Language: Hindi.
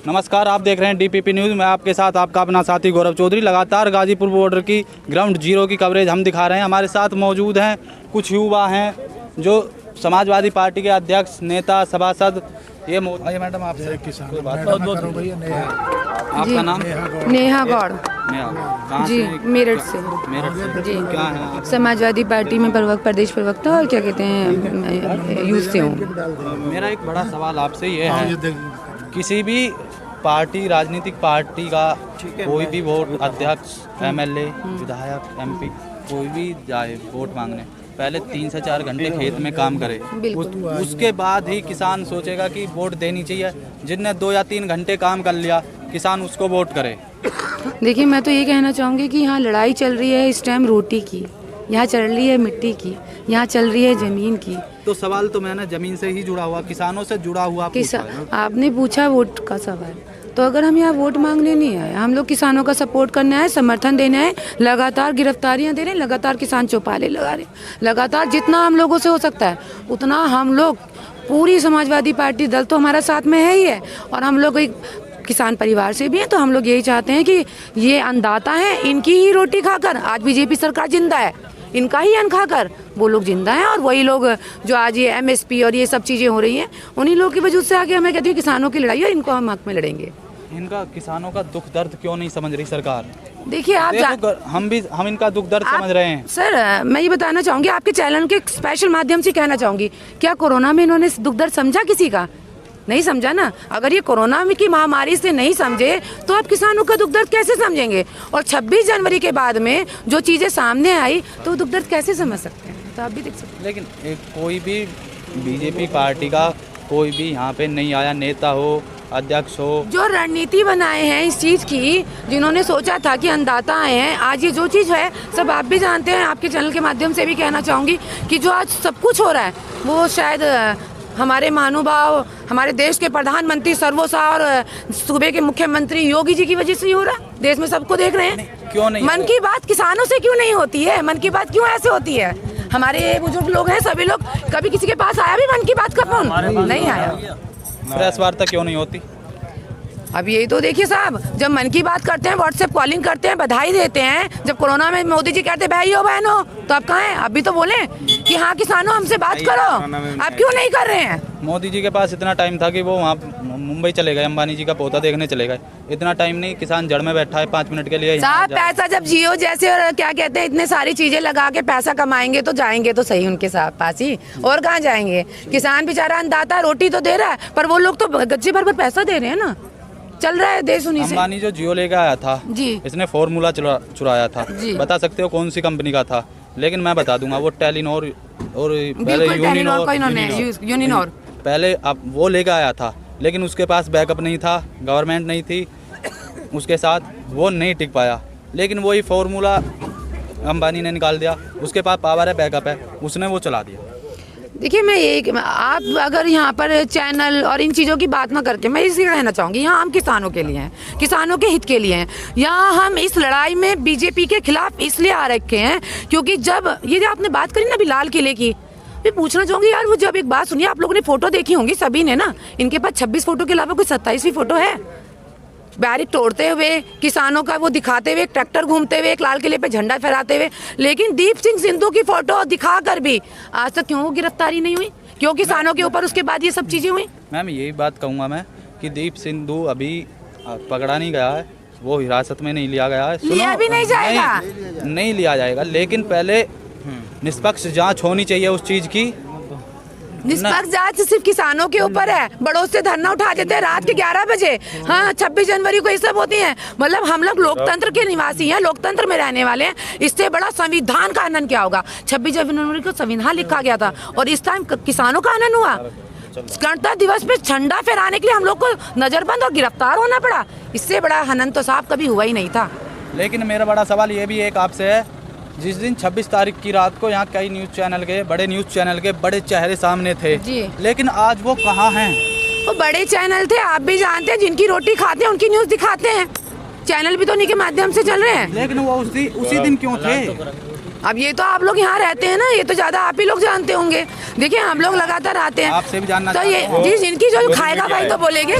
नमस्कार, आप देख रहे हैं डीपीपी न्यूज़। मैं आपके साथ आपका अपना साथी गौरव चौधरी। लगातार गाजीपुर बॉर्डर की ग्राउंड जीरो की कवरेज हम दिखा रहे हैं। हमारे साथ मौजूद हैं कुछ युवा हैं जो समाजवादी पार्टी के अध्यक्ष, नेता, सभासद। ये मैडम आपसे कोई बात आपका नाम? नेहा गौड़ जी, मेरठ से। जी, क्या है? समाजवादी पार्टी में प्रदेश प्रवक्ता और क्या कहते हैं यूथ से हूँ। मेरा एक बड़ा सवाल आपसे ये है, किसी भी पार्टी, राजनीतिक पार्टी का कोई भी वोट, अध्यक्ष, एमएलए, विधायक, एमपी, कोई भी जाए वोट मांगने, पहले 3 से 4 घंटे खेत में काम करे, उसके बाद ही किसान सोचेगा कि वोट देनी चाहिए। जिनने 2 या 3 घंटे काम कर लिया, किसान उसको वोट करे। देखिए, मैं तो ये कहना चाहूँगी कि यहाँ लड़ाई चल रही है इस टाइम रोटी की, यहाँ चल रही है मिट्टी की, यहाँ चल रही है ज़मीन की। तो सवाल तो मैंने ज़मीन से ही जुड़ा हुआ, किसानों से जुड़ा हुआ आपने पूछा वोट का सवाल। तो अगर हम यहाँ वोट मांगने नहीं आए, हम लोग किसानों का सपोर्ट करने आए, समर्थन देने आए। लगातार गिरफ्तारियां दे रहे हैं, लगातार किसान चौपाले लगा रहे हैं, लगातार जितना हम लोगों से हो सकता है उतना हम लोग, पूरी समाजवादी पार्टी दल तो हमारा साथ में है ही है, और हम लोग एक किसान परिवार से भी हैं। तो हम लोग यही चाहते हैं कि ये अन्नदाता हैं, इनकी ही रोटी खाकर आज बीजेपी सरकार जिंदा है, इनका ही अन्न खाकर वो लोग जिंदा हैं। और वही लोग जो आज ये एमएसपी और ये सब चीज़ें हो रही हैं, उन्हीं लोगों की वजह से आगे हमें कहती है किसानों की लड़ाई है, इनको हम हक में लड़ेंगे। इनका किसानों का दुख दर्द क्यों नहीं समझ रही सरकार? देखिए, हम इनका दुख दर्द समझ रहे हैं। सर, मैं ये बताना चाहूँगी, आपके चैनल के स्पेशल माध्यम से कहना चाहूँगी, क्या कोरोना में इन्होंने दुख दर्द समझा किसी का? नहीं समझा ना। अगर ये कोरोना की महामारी से नहीं समझे तो आप किसानों का दुख दर्द कैसे समझेंगे? और 26 जनवरी के बाद में जो चीज़ें सामने आई तो दुख दर्द कैसे समझ सकते हैं? तो आप भी देख सकते हैं। लेकिन कोई भी बीजेपी पार्टी का कोई भी यहाँ पे नहीं आया, नेता हो, अध्यक्ष हो, जो रणनीति बनाए हैं इस चीज़ की, जिन्होंने सोचा था कि अन्नदाता आए हैं, आज ये जो चीज़ है सब आप भी जानते हैं। आपके चैनल के माध्यम से भी कहना चाहूँगी कि जो आज सब कुछ हो रहा है वो शायद हमारे महानुभाव, हमारे देश के प्रधानमंत्री सर्वोसा और सूबे के मुख्यमंत्री योगी जी की वजह से ही हो रहा है। देश में सबको देख रहे हैं। क्यों नहीं? मन की बात किसानों से क्यों नहीं होती है? मन की बात क्यों ऐसे होती है? हमारे बुजुर्ग लोग हैं, सभी लोग, कभी किसी के पास आया भी मन की बात का फोन? नहीं आया। प्रेस वार्ता क्यों नहीं होती? अब यही तो देखिए साहब, जब मन की बात करते हैं, व्हाट्सएप कॉलिंग करते हैं, बधाई देते हैं, जब कोरोना में मोदी जी कहते भाइयों बहनों, तो आप कहाँ हैं? अभी तो बोले कि हाँ किसानों हमसे बात करो, आप क्यों नहीं कर रहे हैं? मोदी जी के पास इतना टाइम था कि वो वहाँ मुंबई चले गए, अंबानी जी का पोता देखने चले गए। इतना टाइम नहीं, किसान जड़ में बैठा है 5 मिनट के लिए। साहब, पैसा जब जियो जैसे और क्या कहते हैं इतने सारी चीजें लगा के पैसा कमाएंगे तो जाएंगे तो सही उनके साथ पास ही, और कहाँ जाएंगे? किसान बेचारा अन्नदाता रोटी तो दे रहा है, पर वो लोग तो गज्जे भर पैसा दे रहे हैं ना। चल रहा है देश उन्हीं से। अंबानी जो जियो लेके आया था जी, इसने फॉर्मूला चुराया था। बता सकते हो कौन सी कंपनी का था? लेकिन मैं बता दूंगा, वो टेलीनॉर और पहले यूनिनॉर पहले अब वो लेके आया था, लेकिन उसके पास बैकअप नहीं था, गवर्नमेंट नहीं थी उसके साथ, वो नहीं टिक पाया। लेकिन वही फॉर्मूला अंबानी ने निकाल दिया, उसके पास पावर है, बैकअप है, उसने वो चला दिया। देखिए, मैं आप अगर यहाँ पर चैनल और इन चीज़ों की बात ना करके, मैं इसी कहना चाहूँगी, यहाँ हम किसानों के लिए हैं, किसानों के हित के लिए हैं। यहाँ हम इस लड़ाई में बीजेपी के खिलाफ इसलिए आ रखे हैं क्योंकि जब ये आपने बात करी ना अभी लाल किले की, मैं पूछना चाहूँगी यार, वो जब एक बात सुनिए, आप लोगों ने फोटो देखी होंगी सभी ने ना, इनके पास 26 फोटो के अलावा कोई 27वीं फोटो है? बैरिक तोड़ते हुए, किसानों का वो दिखाते हुए, ट्रैक्टर घूमते हुए, एक लाल किले पे झंडा फहराते हुए। लेकिन दीप सिंह सिंधु की फोटो दिखाकर भी आज तक क्यों गिरफ्तारी नहीं हुई? क्यों किसानों के ऊपर उसके बाद ये सब चीजें हुई? मैम, यही बात कहूँगा मैं कि दीप सिंधु अभी पकड़ा नहीं गया है, वो हिरासत में नहीं लिया गया है। लिया भी नहीं जाएगा? नहीं लिया जाएगा, लेकिन पहले निष्पक्ष जाँच होनी चाहिए उस चीज की। निष्पक्ष जांच सिर्फ किसानों के ऊपर है। बड़ों से धरना उठा देते हैं रात के 11 बजे। हाँ, 26 जनवरी को ये सब होती है। मतलब हम लोग लोकतंत्र के निवासी हैं, लोकतंत्र में रहने वाले हैं। इससे बड़ा संविधान का आनंद क्या होगा? 26 जनवरी को संविधान लिखा गया था और इस टाइम किसानों का आनंद हुआ। गणतंत्र दिवस पे झंडा फहराने के लिए हम लोग को नजरबंद और गिरफ्तार होना पड़ा। इससे बड़ा आनंद तो साहब कभी हुआ ही नहीं था। लेकिन मेरा बड़ा सवाल ये भी एक आपसे है, जिस दिन 26 तारीख की रात को यहाँ कई न्यूज़ चैनल के, बड़े न्यूज़ चैनल के बड़े चेहरे सामने थे जी, लेकिन आज वो कहाँ हैं? वो बड़े चैनल थे, आप भी जानते हैं, जिनकी रोटी खाते हैं उनकी न्यूज़ दिखाते हैं। चैनल भी तो उन्हीं के माध्यम से चल रहे हैं। लेकिन वो उसी दिन क्यों थे? अब ये तो आप लोग यहाँ रहते हैं ना, ये तो ज्यादा आप ही लोग जानते होंगे। देखिए, हम लोग लगातार आते हैं, आपसे भी जानना तो ये जिनकी जो खाएगा भाई तो बोलेंगे।